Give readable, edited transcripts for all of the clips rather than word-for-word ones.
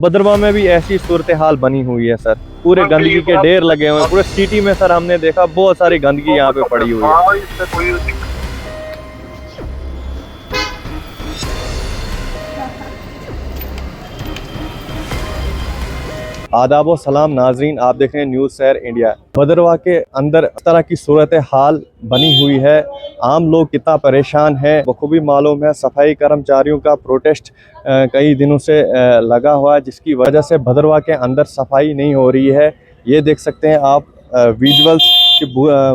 भद्रवाह में भी ऐसी सूरत हाल बनी हुई है सर। पूरे गंदगी के ढेर लगे हुए हैं पूरे सिटी में सर। हमने देखा बहुत सारी गंदगी यहाँ पे पड़ी हुई है। आदाब व सलाम नाजरीन, आप देख रहे हैं न्यूज़ शहर इंडिया। भद्रवाह के अंदर इस तरह की सूरत हाल बनी हुई है। आम लोग कितना परेशान है बखूबी मालूम है। सफाई कर्मचारियों का प्रोटेस्ट कई दिनों से लगा हुआ है, जिसकी वजह से भद्रवाह के अंदर सफाई नहीं हो रही है। ये देख सकते हैं आप विजुअल्स कि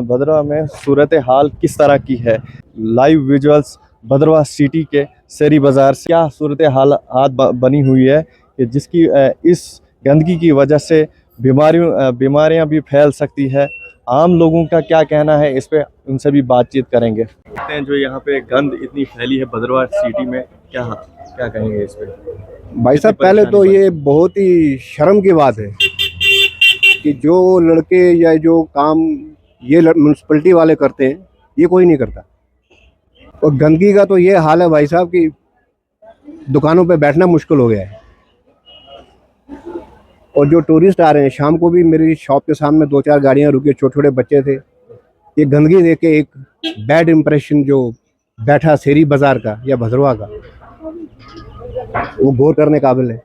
भद्रवाह में सूरत हाल किस तरह की है। लाइव विजुअल्स भद्रवाह सिटी के शहरी बाज़ार से क्या सूरत हालात बनी हुई है कि जिसकी इस गंदगी की वजह से बीमारियां भी फैल सकती है। आम लोगों का क्या कहना है इस पे, उनसे भी बातचीत करेंगे। जो यहाँ पे गंद इतनी फैली है भद्रवाह सिटी में, क्या क्या कहेंगे इस पे? भाई साहब, पहले तो ये बहुत ही शर्म की बात है कि जो लड़के या जो काम ये म्यूनसिपलिटी वाले करते हैं ये कोई नहीं करता। और गंदगी का तो ये हाल है भाई साहब कि दुकानों पे बैठना मुश्किल हो गया है। और जो टूरिस्ट आ रहे हैं, शाम को भी मेरी शॉप के सामने 2-4 गाड़ियां रुकी, छोटे छोटे बच्चे थे। ये गंदगी देख के एक बैड इम्प्रेशन जो बैठा शहरी बाजार का या भद्रवाह का, वो गौर करने काबिल है।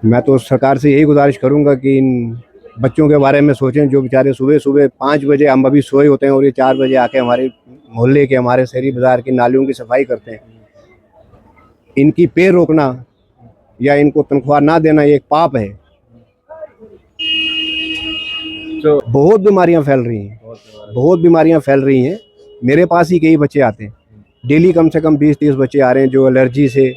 मैं तो सरकार से यही गुजारिश करूंगा कि इन बच्चों के बारे में सोचें, जो बेचारे सुबह सुबह 5 बजे हम अभी सोए होते हैं और ये 4 बजे आके हमारे मोहल्ले के, हमारे शहरी बाजार की नालियों की सफाई करते हैं। इनकी पे रोकना या इनको तनख्वाह ना देना ये एक पाप है। तो बहुत बीमारियां फैल रही हैं, बहुत बीमारियां फैल रही हैं। मेरे पास ही कई बच्चे आते हैं डेली, कम से कम 20-30 बच्चे आ रहे हैं जो एलर्जी से।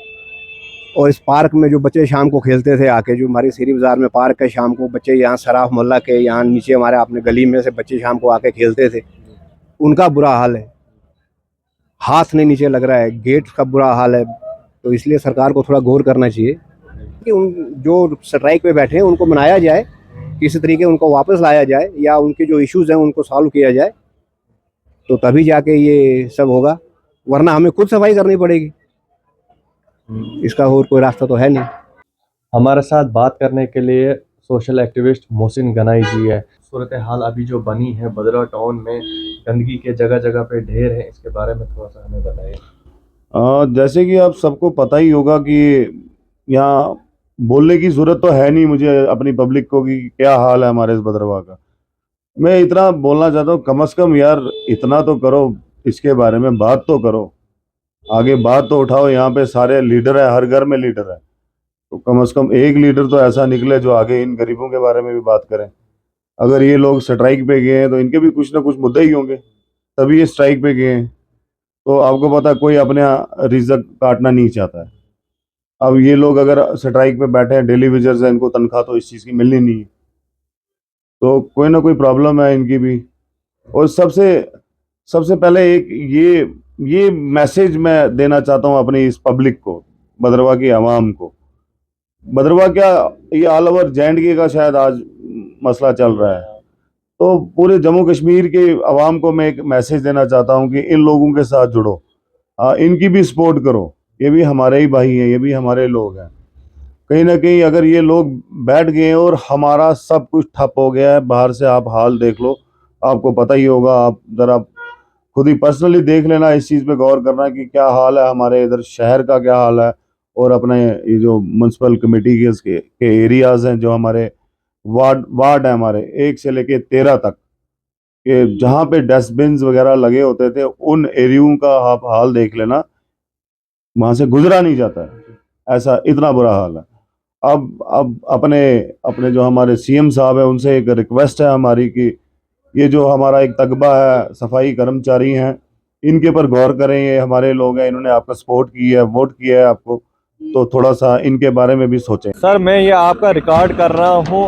और इस पार्क में जो बच्चे शाम को खेलते थे आके, जो हमारी शहरी बाजार में पार्क है, शाम को बच्चे यहाँ सराफ मोहल्ला के यहाँ नीचे हमारे अपने गली में से बच्चे शाम को आके खेलते थे, उनका बुरा हाल है। हाथ नहीं नीचे लग रहा है, गेट का बुरा हाल है। तो इसलिए सरकार को थोड़ा गौर करना चाहिए कि उन जो स्ट्राइक पे बैठे हैं उनको मनाया जाए, किसी तरीके उनको वापस लाया जाए, या उनके जो इश्यूज़ हैं उनको सॉल्व किया जाए, तो तभी जाके ये सब होगा। वरना हमें खुद सफाई करनी पड़ेगी, इसका और कोई रास्ता तो है नहीं। हमारे साथ बात करने के लिए सोशल एक्टिविस्ट मोहसिन गनाई जी है। सूरत हाल अभी जो बनी है भद्रवाह टाउन में, गंदगी के जगह जगह पे ढेर है, इसके बारे में थोड़ा सा हमें बताइए। जैसे कि आप सबको पता ही होगा कि यहाँ बोलने की ज़रूरत तो है नहीं मुझे अपनी पब्लिक को कि क्या हाल है हमारे इस भद्रवाह का। मैं इतना बोलना चाहता हूँ, कम से कम यार इतना तो करो, इसके बारे में बात तो करो, आगे बात तो उठाओ। यहाँ पे सारे लीडर है, हर घर में लीडर है, तो कम से कम एक लीडर तो ऐसा निकले जो आगे इन गरीबों के बारे में भी बात करें। अगर ये लोग स्ट्राइक पे गए हैं तो इनके भी कुछ ना कुछ मुद्दे ही होंगे, तभी ये स्ट्राइक पे गए हैं। तो आपको पता है कोई अपने रिज़्क काटना नहीं चाहता है। अब ये लोग अगर स्ट्राइक पे बैठे हैं, डेली वेजर्स हैं, इनको तनख्वाह तो इस चीज़ की मिलनी नहीं है, तो कोई ना कोई प्रॉब्लम है इनकी भी। और सबसे पहले एक ये मैसेज मैं देना चाहता हूँ अपनी इस पब्लिक को, भद्रवाह की आवाम को। भद्रवाह क्या, ये ऑल ओवर J&K का शायद आज मसला चल रहा है, तो पूरे जम्मू कश्मीर के आवाम को मैं एक मैसेज देना चाहता हूँ कि इन लोगों के साथ जुड़ो, इनकी भी सपोर्ट करो। ये भी हमारे ही भाई हैं, ये भी हमारे लोग हैं। कहीं ना कहीं अगर ये लोग बैठ गए और हमारा सब कुछ ठप हो गया है, बाहर से आप हाल देख लो, आपको पता ही होगा। आप ज़रा खुद ही पर्सनली देख लेना, इस चीज़ पे गौर करना कि क्या हाल है हमारे इधर शहर का, क्या हाल है। और अपने ये जो म्यूनसिपल कमेटी के एरियाज़ हैं, जो हमारे वार्ड है हमारे 1 से लेके 13 तक, कि जहाँ पे डस्टबिन वगैरह लगे होते थे, उन एरियो का आप हाल देख लेना, वहाँ से गुजरा नहीं जाता है, ऐसा इतना बुरा हाल है। अब अपने अपने जो हमारे CM साहब है, उनसे एक रिक्वेस्ट है हमारी कि ये जो हमारा एक तगबा है, सफाई कर्मचारी हैं, इनके ऊपर गौर करें। ये हमारे लोग हैं, इन्होंने आपका सपोर्ट किया है, वोट किया है आपको, तो थोड़ा सा इनके बारे में भी सोचें। सर मैं ये आपका रिकॉर्ड कर रहा हूँ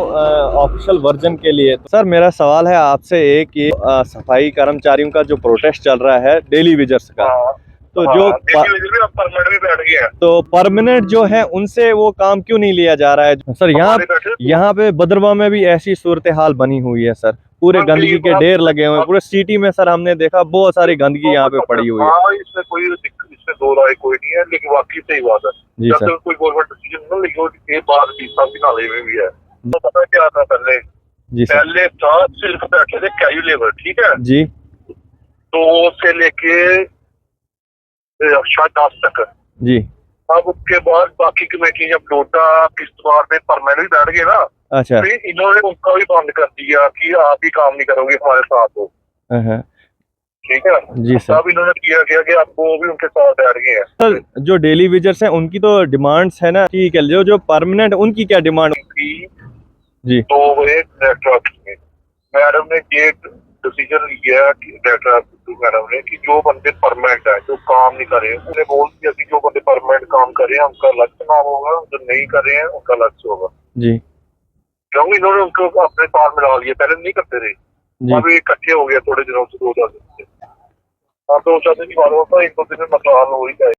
ऑफिशियल वर्जन के लिए। तो सर मेरा सवाल है आपसे एक, ये सफाई कर्मचारियों का जो प्रोटेस्ट चल रहा है डेली विजर्स का, तो जो परमानेंट जो है उनसे वो काम क्यों नहीं लिया जा रहा है सर? यहाँ पे भद्रवाह में भी ऐसी सूरत हाल बनी हुई है सर। पूरे गंदगी के ढेर लगे हुए हैं पूरे सिटी में सर। हमने देखा बहुत सारी गंदगी यहाँ पे पड़ी हुई है। इसमें दो राय कोई नहीं है, लेकिन वाकई सही बात है। जी जब सर। तक कोई गवर्नमेंट डिसीजन ना लेगी, ये बात बीसा भी नाले में भी है। तो पता क्या था पहले? जी सर। पहले था सिर्फ बैठे थे कैयू लेबर, ठीक है, जी 2 से लेके शायद 10 तक। जी। अब उसके बाद बाकी कमेटी जब डोडा किश्तवाड़ में परमानेंट बैठ गए ना, अच्छा। फिर इन्होंने उनका भी बंद कर दिया कि आप ही काम नहीं करोगे हमारे साथ हो, हाँ। ठीक है। जी सर। तब इन्होंने किया गया कि आप वो भी उनके साथ बैठ गए हैं। सर जो डेली वेजर्स हैं उनकी तो डिमांड्स है ना, ठीक है, जो जो परमानेंट उनकी क्या डिमांड? उनकी जी 2 हुए नेटवर्क में। मैडम ने ये डिसीजन लिया कि मैडम ने कि जो बंदे परमानेंट है, जो काम नहीं कर रहे, उन्हें बोल दिया कि जो बंदे परमानेंट काम कर रहे हैं उनका अलग से नाम होगा, जो नहीं कर रहे हैं उनका अलग से होगा। जी क्योंकि इन्होंने उनको अपने साथ मिला लिया, पहले नहीं करते थे, जी। अब ये इकट्ठे हो गया थोड़े दिनों से, 2 दिन से। हाँ, 2-4 दिन की बात होता है, 1-2 दिन में मसला हल हो ही जाएगा।